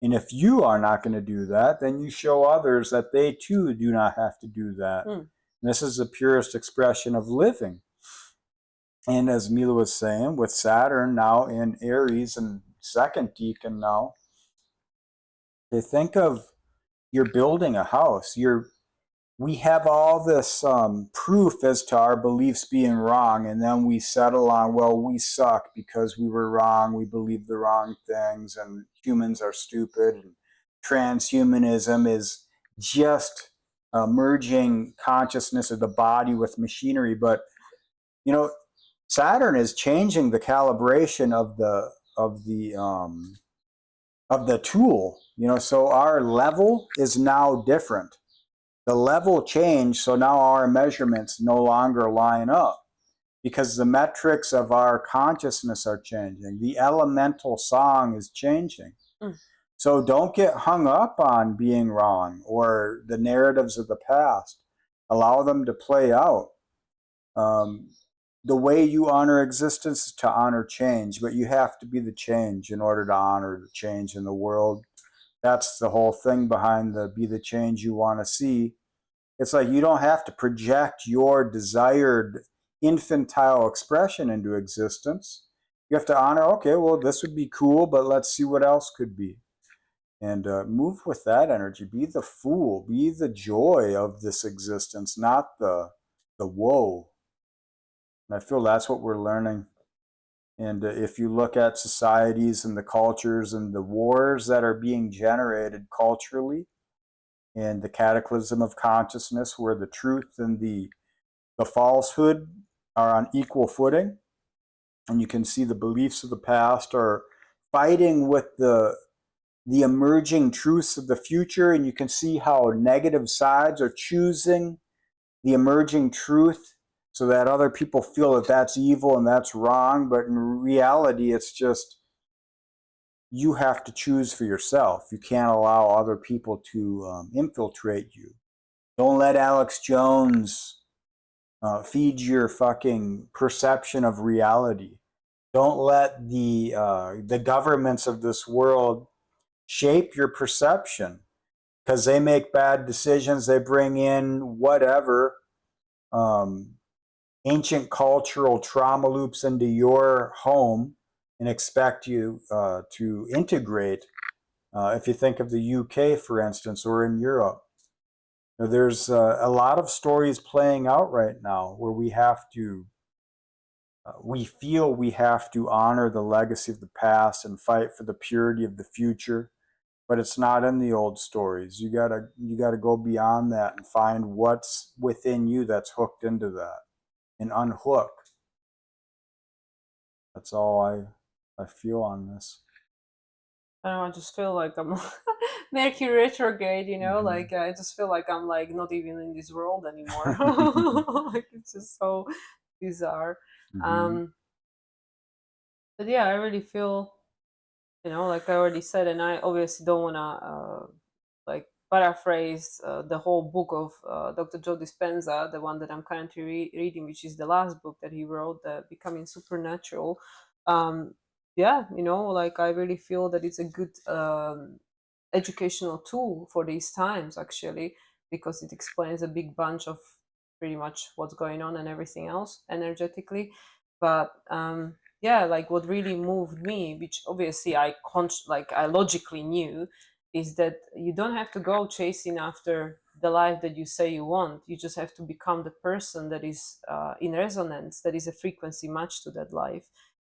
And if you are not going to do that, then you show others that they too do not have to do that. Mm. And this is the purest expression of living. And as Mila was saying, with Saturn now in Aries and second decan now, they think of you're building a house. We have all this proof as to our beliefs being wrong, and then we settle on, well, we suck because we were wrong, we believe the wrong things, and humans are stupid, and transhumanism is just merging consciousness of the body with machinery. But you know, Saturn is changing the calibration of the of the tool. So our level is now different. The level changed, so now our measurements no longer line up because the metrics of our consciousness are changing. The elemental song is changing. Mm. So don't get hung up on being wrong or the narratives of the past. Allow them to play out. Um, the way you honor existence is to honor change, but you have to be the change in order to honor the change in the world. That's the whole thing behind the be the change you want to see. It's like you don't have to project your desired infantile expression into existence. You have to honor, okay, well, this would be cool, but let's see what else could be. And move with that energy. Be the fool. Be the joy of this existence, not the woe. And I feel that's what we're learning. And if you look at societies and the cultures and the wars that are being generated culturally, and the cataclysm of consciousness, where the truth and the falsehood are on equal footing, and you can see the beliefs of the past are fighting with the emerging truths of the future, and you can see how negative sides are choosing the emerging truth so that other people feel that that's evil and that's wrong. But in reality, it's just you have to choose for yourself. You can't allow other people to infiltrate you. Don't let Alex Jones feed your fucking perception of reality. Don't let the governments of this world shape your perception because they make bad decisions. They bring in whatever um, ancient cultural trauma loops into your home and expect you to integrate. If you think of the UK, for instance, or in Europe, there's a lot of stories playing out right now where we feel we have to honor the legacy of the past and fight for the purity of the future, but it's not in the old stories. You gotta go beyond that and find what's within you that's hooked into that and unhook. That's all I feel on this. I don't know, I just feel like I'm Mercury retrograde, Mm-hmm. like I just feel like I'm like not even in this world anymore. Like it's just so bizarre. Mm-hmm. Um, but yeah, I really feel, like I already said, and I obviously don't wanna like paraphrase the whole book of Dr. Joe Dispenza, the one that I'm currently reading, which is the last book that he wrote, the Becoming Supernatural. Um, yeah, like I really feel that it's a good educational tool for these times, actually, because it explains a big bunch of pretty much what's going on and everything else energetically. But yeah, like what really moved me, which obviously like I logically knew, is that you don't have to go chasing after the life that you say you want. You just have to become the person that is in resonance, that is a frequency match to that life.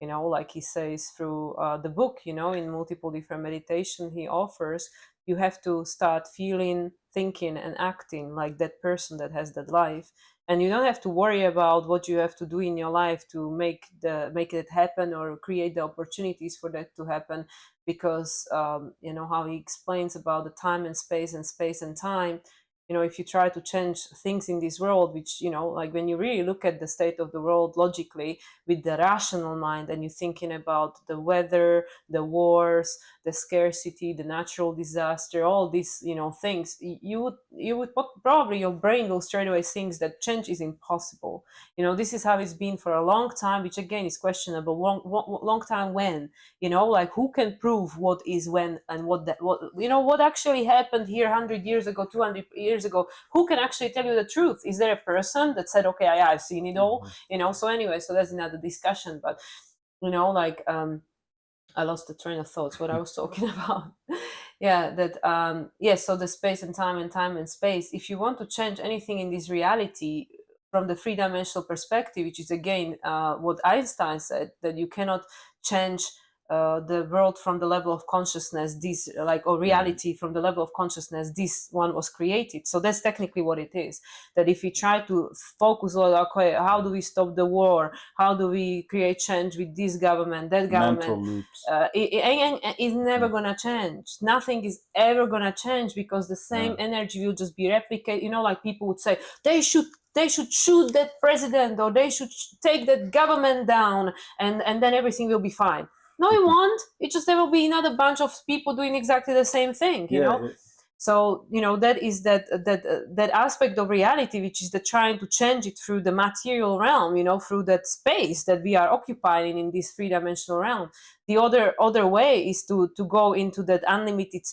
Like he says through the book, in multiple different meditation he offers, you have to start feeling, thinking, and acting like that person that has that life. And you don't have to worry about what you have to do in your life to make it happen or create the opportunities for that to happen, because how he explains about the time and space and time, if you try to change things in this world, which, like when you really look at the state of the world logically with the rational mind, and you're thinking about the weather, the wars, the scarcity, the natural disaster, all these, things, you would probably, your brain will straight away think that change is impossible. This is how it's been for a long time, which again is questionable. Long time when, like who can prove what is when, and what actually happened here 100 years ago, 200 years ago? Who can actually tell you the truth? Is there a person that said, okay, I've seen it all? So anyway, so that's another discussion. But like, I lost the train of thoughts, what I was talking about. Yeah, that so the space and time and space, if you want to change anything in this reality from the three-dimensional perspective, which is again what Einstein said, that you cannot change the world from the level of consciousness, this like, or reality from the level of consciousness this one was created. So that's technically what it is. That if we try to focus on, okay, how do we stop the war, how do we create change with this government, that Mental government, loops. it's never gonna change. Nothing is ever gonna change, because the same energy will just be replicated. Like people would say, they should shoot that president, or they should take that government down, and then everything will be fine. No, it won't. It just, there will be another bunch of people doing exactly the same thing. So that is that aspect of reality, which is the trying to change it through the material realm, through that space that we are occupying in this three-dimensional realm. The other way is to go into that unlimited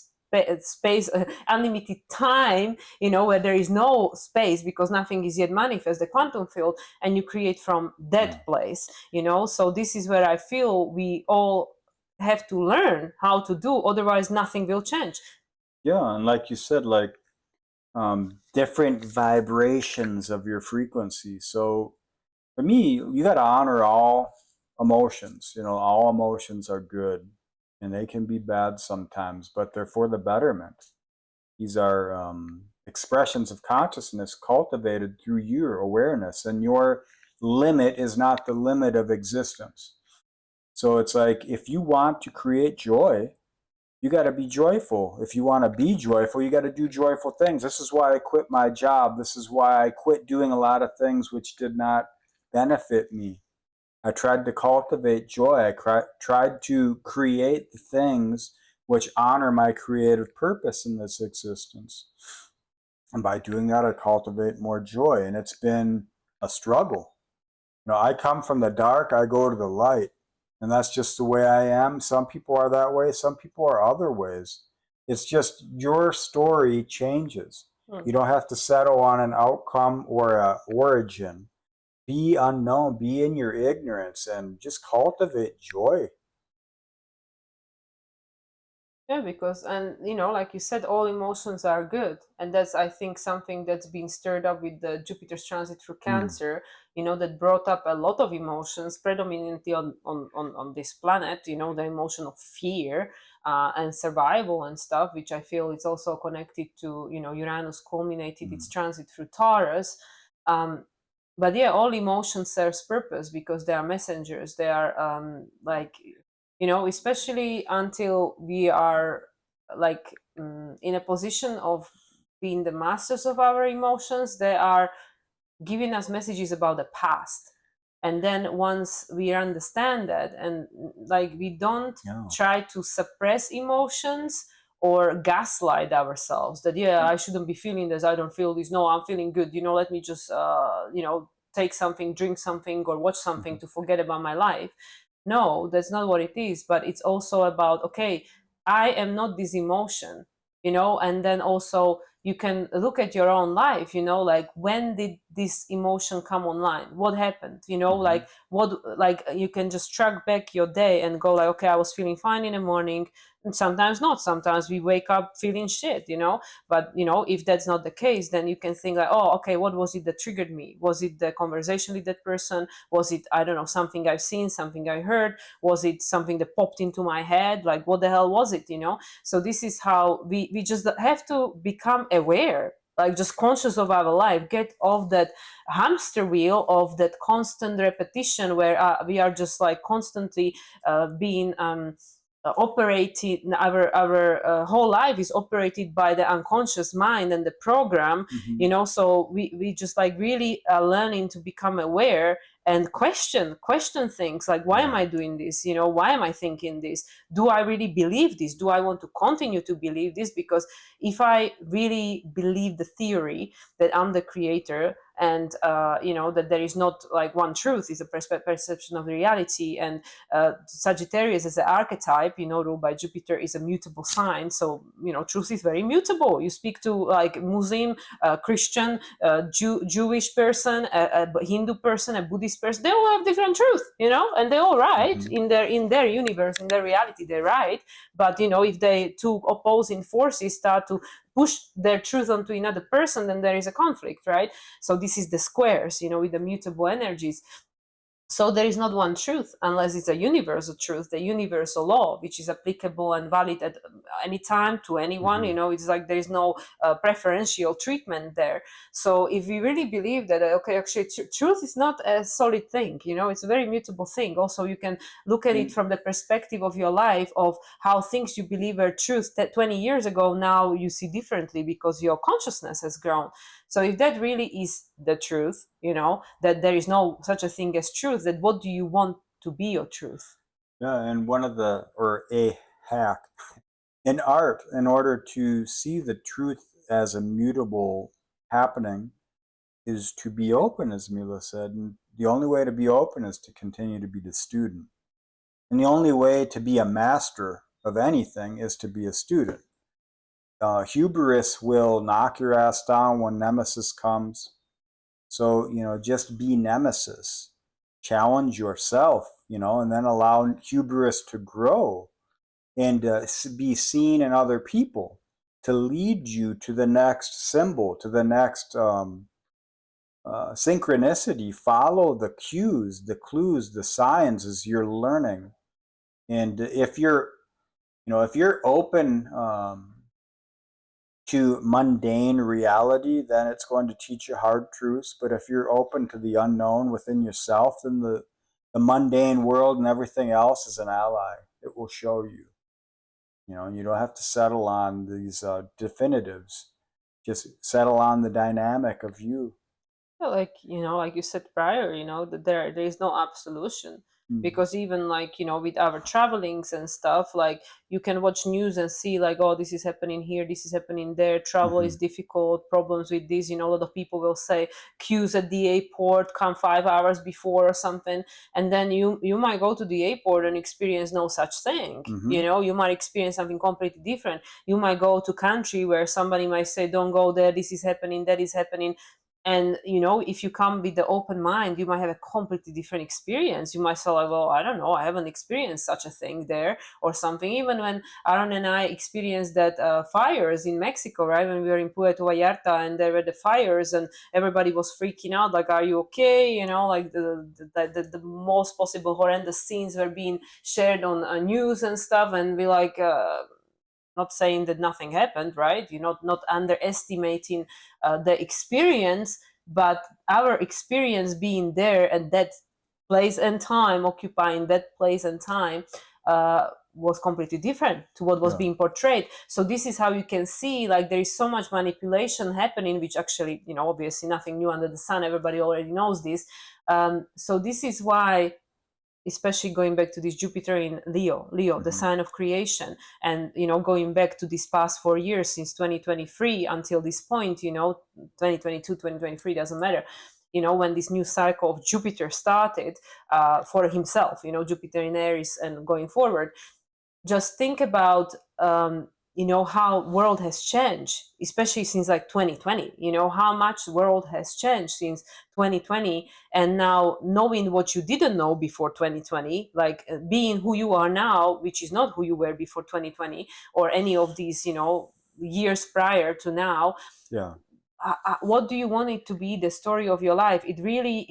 space, unlimited time, where there is no space, because nothing is yet manifest, the quantum field, and you create from that place. So this is where I feel we all have to learn how to do, otherwise nothing will change. Yeah, and like you said, like different vibrations of your frequency. So for me, you got to honor all emotions. All emotions are good, and they can be bad sometimes, but they're for the betterment. These are expressions of consciousness cultivated through your awareness, and your limit is not the limit of existence. So it's like, if you want to create joy, you got to be joyful. If you want to be joyful, you got to do joyful things. This is why I quit my job. This is why I quit doing a lot of things which did not benefit me. I tried to cultivate joy. I tried to create the things which honor my creative purpose in this existence. And by doing that, I cultivate more joy. And it's been a struggle. I come from the dark, I go to the light. And that's just the way I am. Some people are that way, some people are other ways. It's just your story changes. You don't have to settle on an outcome or an origin. Be unknown, be in your ignorance, and just cultivate joy. Yeah, because, and like you said, all emotions are good, and that's, I think, something that's been stirred up with the Jupiter's transit through Cancer. That brought up a lot of emotions, predominantly on this planet. The emotion of fear and survival and stuff, which I feel is also connected to Uranus culminated its transit through Taurus. But yeah, all emotions serves purpose, because they are messengers. They are like, especially until we are like in a position of being the masters of our emotions, they are giving us messages about the past. And then once we understand that, and like, we don't try to suppress emotions or gaslight ourselves that, yeah, I shouldn't be feeling this, I don't feel this, no, I'm feeling good, let me just take something, drink something, or watch something to forget about my life. No, that's not what it is. But it's also about, okay, I am not this emotion, and then also you can look at your own life, like, when did this emotion come online, what happened, like, what, like, you can just track back your day and go like, okay, I was feeling fine in the morning, and sometimes not, sometimes we wake up feeling shit, but if that's not the case, then you can think like, oh, okay, what was it that triggered me? Was it the conversation with that person? Was it, I don't know, something I've seen, something I heard? Was it something that popped into my head? Like, what the hell was it? So this is how we just have to become aware, like, just conscious of our life, get off that hamster wheel of that constant repetition, where we are just like constantly being operated, our whole life is operated by the unconscious mind and the program, Mm-hmm. you know. So we just like really learning to become aware and question things like, why am Yeah. I doing this, you know, why am I thinking this, do I really believe this, do I want to continue to believe this? Because if I really believe the theory that I'm the creator, and you know, that there is not like one truth, is a perception of the reality, and Sagittarius as an archetype, you know, ruled by Jupiter, is a mutable sign. So, you know, truth is very mutable. You speak to like Muslim, Christian, Jewish person, a Hindu person, a Buddhist person. They all have different truth, you know, and they're all right Mm-hmm. in their universe, in their reality. They're right. But you know, if they two opposing forces start to push their truth onto another person, then there is a conflict, right? So this is the squares, you know, with the mutable energies. So there is not one truth unless it's a universal truth, the universal law, which is applicable and valid at any time to anyone. Mm-hmm. You know, it's like there is no preferential treatment there. So if we really believe that, okay, actually, truth is not a solid thing, you know, it's a very mutable thing. Also, you can look at it And from the perspective of your life, of how things you believe were truth that 20 years ago, now you see differently because your consciousness has grown. So if that really is the truth, you know, that there is no such a thing as truth, then what do you want to be your truth? yeah, and one of the, or a hack in art, in order to see the truth as a mutable happening, is to be open, as Mila said. And the only way to be open is to continue to be the student. And the only way to be a master of anything is to be a student. Hubris will knock your ass down when nemesis comes. So, you know, just be nemesis. Challenge yourself, you know, and then allow hubris to grow and be seen in other people to lead you to the next symbol, to the next synchronicity. Follow the cues, the clues, the signs as you're learning. And if you're, you know, if you're open to mundane reality, then it's going to teach you hard truths. But if you're open to the unknown within yourself, then the mundane world and everything else is an ally. It will show you. You know, you don't have to settle on these definitives. Just settle on the dynamic of you. Yeah, like, you know, like you said prior, you know, that there is no absolution. Mm. Because even like, you know, with our travelings and stuff, like you can watch news and see like, oh, this is happening here, this is happening there, travel Mm-hmm. is difficult, problems with this, you know, a lot of people will say queues at the airport, come 5 hours before or something. And then you might go to the airport and experience no such thing. You Mm-hmm. know, you might experience something completely different. You might go to country where somebody might say, don't go there, this is happening, that is happening. And you know, if you come with the open mind, you might have a completely different experience. You might say like, well, I don't know, I haven't experienced such a thing there or something. Even when Aaron and I experienced that fires in Mexico, right, when we were in Puerto Vallarta and there were the fires and everybody was freaking out like, are you okay, you know, like the most possible horrendous scenes were being shared on news and stuff, and we like not saying that nothing happened, right? You're not underestimating the experience, but our experience being there at that place and time, occupying that place and time, was completely different to what was Yeah. being portrayed. So this is how you can see like there is so much manipulation happening, which actually, you know, obviously nothing new under the sun. Everybody already knows this. So this is why, especially going back to this Jupiter in Leo, the Mm-hmm. sign of creation, and you know, going back to these past 4 years since 2023 until this point, you know, 2022, 2023 doesn't matter. You know, when this new cycle of Jupiter started for himself, you know, Jupiter in Aries and going forward, just think about you know, how world has changed, especially since like 2020. You know how much the world has changed since 2020, and now knowing what you didn't know before 2020, like being who you are now, which is not who you were before 2020 or any of these, you know, years prior to now. Yeah. what do you want it to be, the story of your life? If really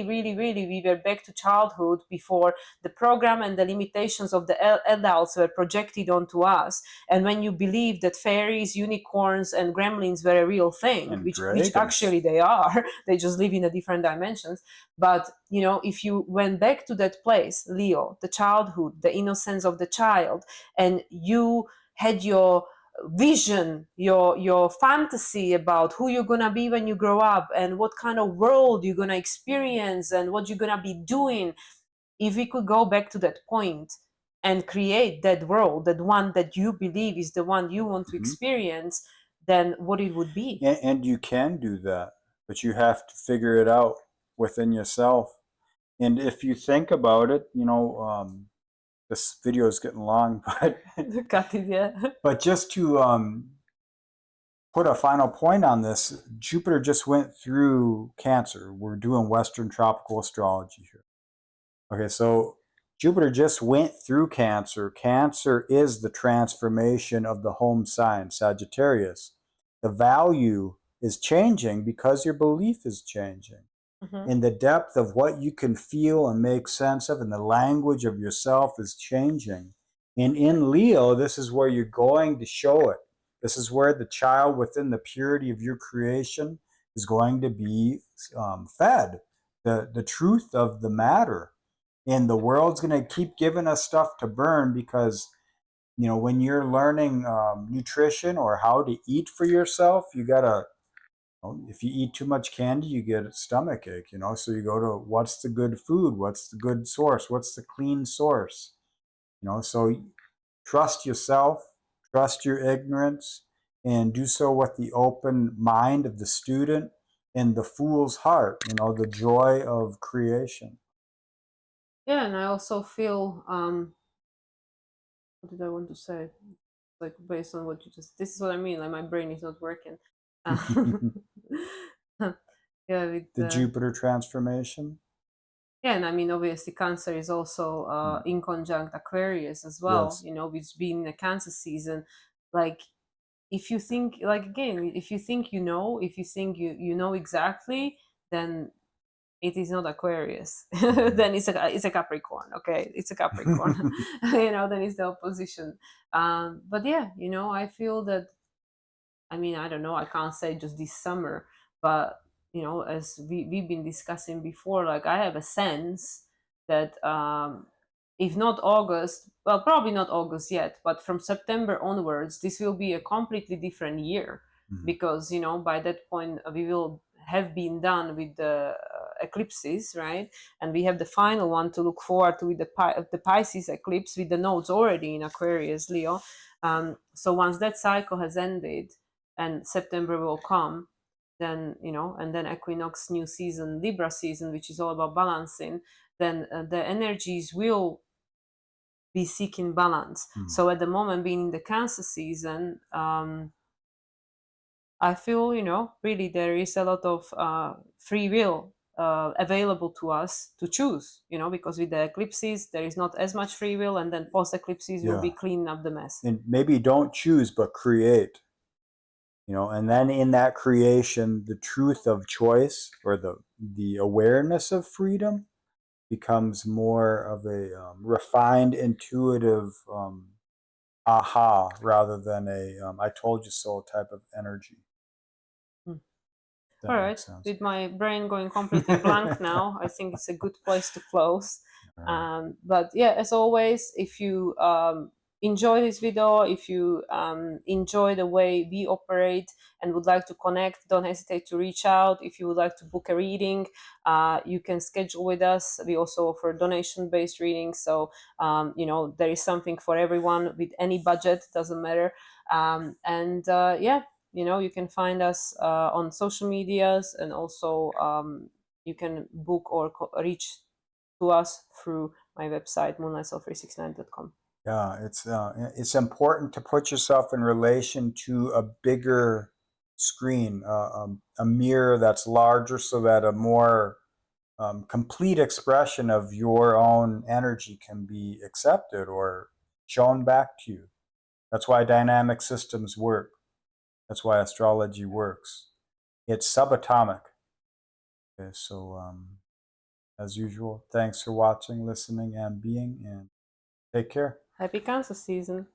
we were back to childhood before the program and the limitations of the adults were projected onto us, and when you believe that fairies, unicorns, and gremlins were a real thing, And which dragons. actually they are, they just live in a different dimensions. But if you went back to that place, Leo, the childhood, the innocence of the child, and you had your vision, your fantasy about who you're gonna be when you grow up, and what kind of world you're gonna experience, and what you're gonna be doing. If we could go back to that point and create that world, that one that you believe is the one you want to Mhm. experience, then what it would be. And you can do that, but you have to figure it out within yourself. And if you think about it, this video is getting long, Cut it, yeah. but just to put a final point on this, Jupiter just went through Cancer. We're doing Western tropical astrology here. Okay, so Jupiter just went through Cancer. Cancer is the transformation of the home sign, Sagittarius. The value is changing because your belief is changing. Mm-hmm. And the depth of what you can feel and make sense of, and the language of yourself is changing. And in Leo, this is where you're going to show it. This is where the child within the purity of your creation is going to be fed the truth of the matter. And the world's going to keep giving us stuff to burn because, when you're learning nutrition or how to eat for yourself, you got to, if you eat too much candy, you get a stomach ache, so you go to what's the good food? What's the good source? What's the clean source? So trust yourself, trust your ignorance, and do so with the open mind of the student and the fool's heart, the joy of creation. Yeah, and I also feel, what did I want to say? Like, based on what you just, this is what I mean, like my brain is not working. Yeah, with The Jupiter transformation. yeah, and I mean, obviously, Cancer is also Mm. in conjunct Aquarius as well. Yes. Which being the Cancer season, like if you think, like again, if you think if you think you know exactly, then it is not Aquarius. Then it's a Capricorn. Okay, it's a Capricorn. Then it's the opposition. But yeah, I feel that, I mean, I don't know, I can't say just this summer, but as we've been discussing before, like I have a sense that, if not August, well, probably not August yet, but from September onwards, this will be a completely different year, Mhm. because by that point we will have been done with the eclipses, right? And we have the final one to look forward to, with the Pisces eclipse, with the nodes already in Aquarius, Leo. So once that cycle has ended and September will come, then and then equinox, new season, Libra season, which is all about balancing, then the energies will be seeking balance. Mhm. So at the moment, being in the Cancer season, I feel really there is a lot of free will available to us to choose, because with the eclipses there is not as much free will, and then post eclipses will be Yeah. cleaning up the mess. And maybe don't choose, but create. And then in that creation, the truth of choice, or the awareness of freedom, becomes more of a refined, intuitive aha, rather than a I told you so type of energy. Hmm. All That right, makes sense. with my brain going completely blank now, I think it's a good place to close. All right. But yeah, as always, if you enjoy this video, if you enjoy the way we operate and would like to connect, don't hesitate to reach out. If you would like to book a reading, you can schedule with us. We also offer donation-based readings, so there is something for everyone with any budget, doesn't matter. And yeah, you can find us on social medias, and also you can book or reach to us through my website, moonlightsoul369.com. Yeah, it's important to put yourself in relation to a bigger screen, a mirror that's larger, so that a more complete expression of your own energy can be accepted or shown back to you. That's why dynamic systems work. That's why astrology works. it's subatomic. Okay, so as usual, thanks for watching, listening, and being, and take care. Happy Cancer season.